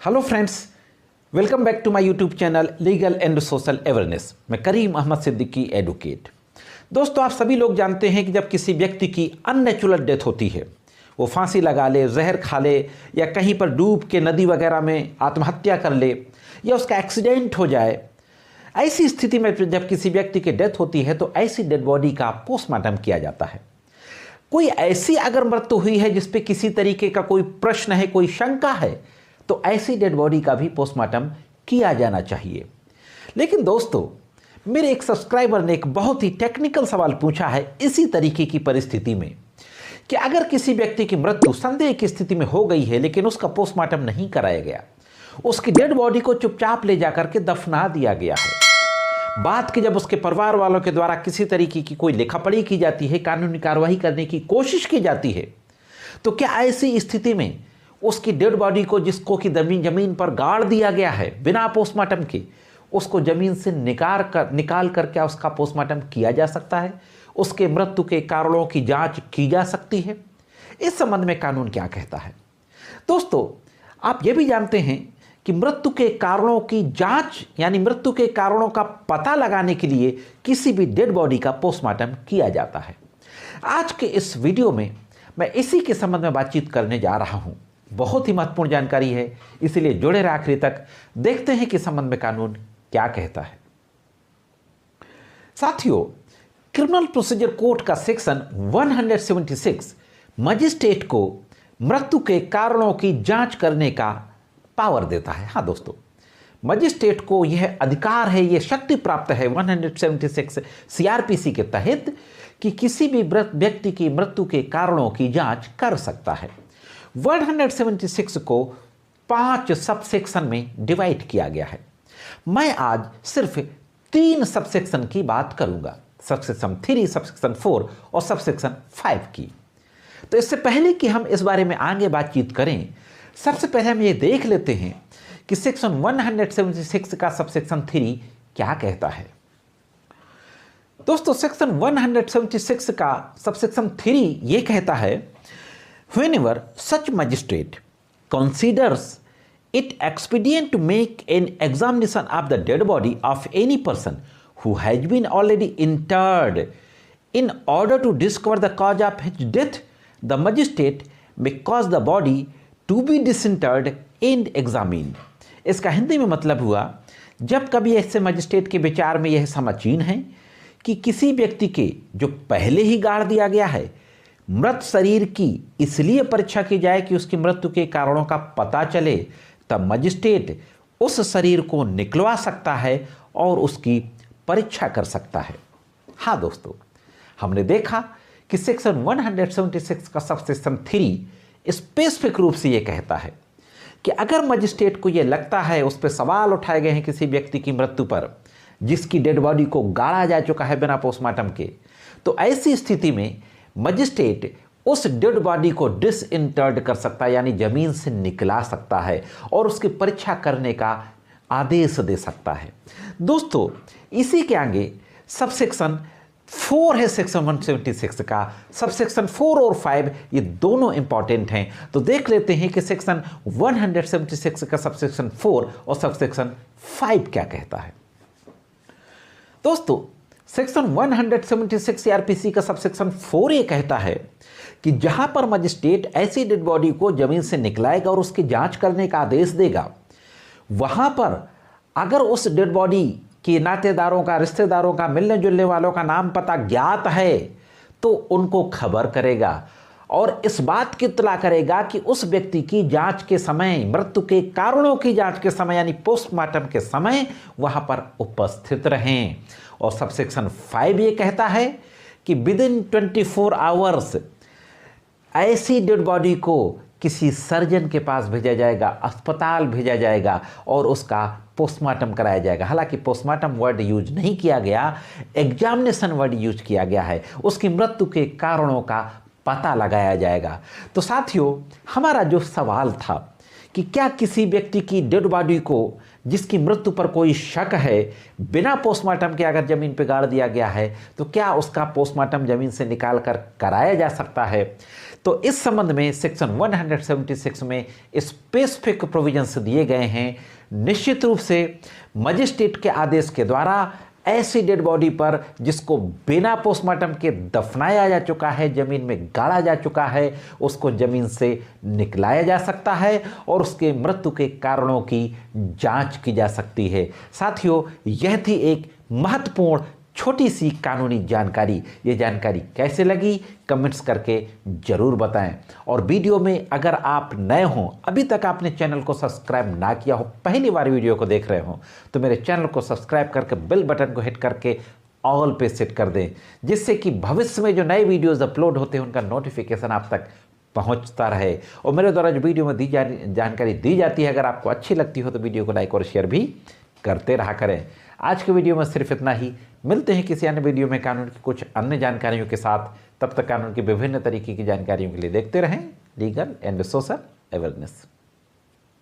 Hello friends, welcome back to my YouTube channel legal and social awareness. मैं Karim Ahmad Siddiqui advocate. दोस्तों, आप सभी लोग जानते हैं कि जब किसी व्यक्ति की अननेचुरल डेथ होती है, वो फांसी लगा ले, जहर खा ले या कहीं पर डूब के नदी वगैरह में आत्महत्या कर ले या उसका एक्सीडेंट हो जाए, ऐसी स्थिति में जब किसी व्यक्ति की डेथ होती है तो ऐसी डेड बॉडी का पोस्टमार्टम किया जाता है। कोई ऐसी अगर मृत्यु हुई है जिस पे किसी तरीके का कोई प्रश्न है, कोई शंका है, तो ऐसी डेड बॉडी का भी पोस्टमार्टम किया जाना चाहिए। लेकिन दोस्तों, मेरे एक सब्सक्राइबर ने एक बहुत ही टेक्निकल सवाल पूछा है इसी तरीके की परिस्थिति में कि अगर किसी व्यक्ति की मृत्यु संदेह की स्थिति में हो गई है लेकिन उसका पोस्टमार्टम नहीं कराया गया, उसकी डेड बॉडी को चुपचाप ले जाकर के दफना दिया गया है। बात की जब उसके परिवार वालों के द्वारा किसी तरीके की कोई लिखापढ़ी की जाती है, कानूनी कार्रवाई करने की कोशिश की जाती है, तो क्या ऐसी स्थिति में उसकी डेड बॉडी को, जिसको कि जमीन पर गाड़ दिया गया है बिना पोस्टमार्टम के, उसको जमीन से निकाल कर क्या उसका पोस्टमार्टम किया जा सकता है? उसके मृत्यु के कारणों की जांच की जा सकती है? इस संबंध में कानून क्या कहता है? दोस्तों, आप ये भी जानते हैं कि मृत्यु के कारणों की जांच यानी मृत्यु के कारणों का पता लगाने के लिए किसी भी डेड बॉडी का पोस्टमार्टम किया जाता है। आज के इस वीडियो में मैं इसी के संबंध में बातचीत करने जा रहा हूं। बहुत ही महत्वपूर्ण जानकारी है, इसलिए जुड़े रहे आखिरी तक। देखते हैं कि संबंध में कानून क्या कहता है। साथियों, क्रिमिनल प्रोसीजर कोड का सेक्शन 176 मजिस्ट्रेट को मृत्यु के कारणों की जांच करने का पावर देता है। हाँ दोस्तों, मजिस्ट्रेट को यह अधिकार है, यह शक्ति प्राप्त है 176 सीआरपीसी के तहत कि किसी भी व्यक्ति की मृत्यु के कारणों की जांच कर सकता है। 176 को 5 सबसेक्शन में डिवाइड किया गया है। मैं आज सिर्फ 3 सबसेक्शन की बात करूंगा, सबसेक्शन 3, सबसेक्शन 4 और सबसेक्शन 5 की। तो इससे पहले कि हम इस बारे में आगे बातचीत करें, सबसे पहले हम ये देख लेते हैं कि सेक्शन 176 का सबसेक्शन 3 क्या कहता है। दोस्तों, सेक्शन 176 का सबसेक्शन 3 ये कहता है, whenever such magistrate considers it expedient to make an examination of the dead body of any person who has been already interred in order to discover the cause of his death, the magistrate may cause the body to be disinterred and examined। इसका हिंदी में मतलब हुआ, जब कभी ऐसे magistrate के विचार में यह समीचीन है कि किसी व्यक्ति के जो पहले ही गाड़ दिया गया है मृत शरीर की इसलिए परीक्षा की जाए कि उसकी मृत्यु के कारणों का पता चले, तब मजिस्ट्रेट उस शरीर को निकलवा सकता है और उसकी परीक्षा कर सकता है। हाँ दोस्तों, हमने देखा कि सेक्शन 176 का सबसेक्शन 3 स्पेसिफिक रूप से यह कहता है कि अगर मजिस्ट्रेट को यह लगता है, उस पर सवाल उठाए गए हैं किसी व्यक्ति की मृत्यु पर जिसकी डेड बॉडी को गाड़ा जा चुका है बिना पोस्टमार्टम के, तो ऐसी स्थिति में मजिस्ट्रेट उस डेड बॉडी को डिसइंटर्ड कर सकता है, यानी जमीन से निकला सकता है और उसकी परीक्षा करने का आदेश दे सकता है। दोस्तों, इसी के आगे सबसेक्शन 4 है सेक्शन 176 का। सबसेक्शन 4 और 5 ये दोनों इंपॉर्टेंट हैं, तो देख लेते हैं कि सेक्शन 176 का सबसेक्शन 4 और सबसेक्शन 5 क्या कहता है। दोस्तों, सेक्शन 176 सीआरपीसी का सबसेक्शन 4 ये कहता है कि जहां पर मजिस्ट्रेट ऐसी डेड बॉडी को जमीन से निकलाएगा और उसकी जांच करने का आदेश देगा, वहां पर अगर उस डेड बॉडी के नातेदारों का, रिश्तेदारों का, मिलने जुलने वालों का नाम पता ज्ञात है तो उनको खबर करेगा और इस बात की इत्तला करेगा कि उस व्यक्ति की जांच के समय, मृत्यु के कारणों की जांच के समय यानी पोस्टमार्टम के समय वहां पर उपस्थित रहें। और सबसेक्शन 5 ये कहता है कि विदिन 24 आवर्स ऐसी डेड बॉडी को किसी सर्जन के पास भेजा जाएगा, अस्पताल भेजा जाएगा और उसका पोस्टमार्टम कराया जाएगा। हालांकि पोस्टमार्टम वर्ड यूज नहीं किया गया, एग्जामिनेशन वर्ड यूज किया गया है। उसकी मृत्यु के कारणों का पता लगाया जाएगा। तो साथियों, हमारा जो सवाल था कि क्या किसी व्यक्ति की डेड बॉडी को जिसकी मृत्यु पर कोई शक है, बिना पोस्टमार्टम के अगर ज़मीन पर गाड़ दिया गया है तो क्या उसका पोस्टमार्टम ज़मीन से निकाल कर कराया जा सकता है। तो इस संबंध में सेक्शन 176 में स्पेसिफिक प्रोविजंस दिए गए हैं। निश्चित रूप से मजिस्ट्रेट के आदेश के द्वारा ऐसी डेड बॉडी पर जिसको बिना पोस्टमार्टम के दफनाया जा चुका है, जमीन में गाड़ा जा चुका है, उसको जमीन से निकलाया जा सकता है और उसके मृत्यु के कारणों की जांच की जा सकती है। साथियों, यह थी एक महत्वपूर्ण छोटी सी कानूनी जानकारी। ये जानकारी कैसे लगी कमेंट्स करके ज़रूर बताएं। और वीडियो में अगर आप नए हों, अभी तक आपने चैनल को सब्सक्राइब ना किया हो, पहली बार वीडियो को देख रहे हो, तो मेरे चैनल को सब्सक्राइब करके बेल बटन को हिट करके ऑल पे सेट कर दें, जिससे कि भविष्य में जो नए वीडियोज़ अपलोड होते हैं उनका नोटिफिकेशन आप तक पहुंचता रहे। और मेरे द्वारा जो वीडियो में जानकारी दी जाती है, अगर आपको अच्छी लगती हो तो वीडियो को लाइक और शेयर भी करते रहा करें। आज के वीडियो में सिर्फ इतना ही। मिलते हैं किसी अन्य वीडियो में कानून की कुछ अन्य जानकारियों के साथ। तब तक कानून की विभिन्न तरीके की जानकारियों के लिए देखते रहें लीगल एंड सोशल अवेयरनेस।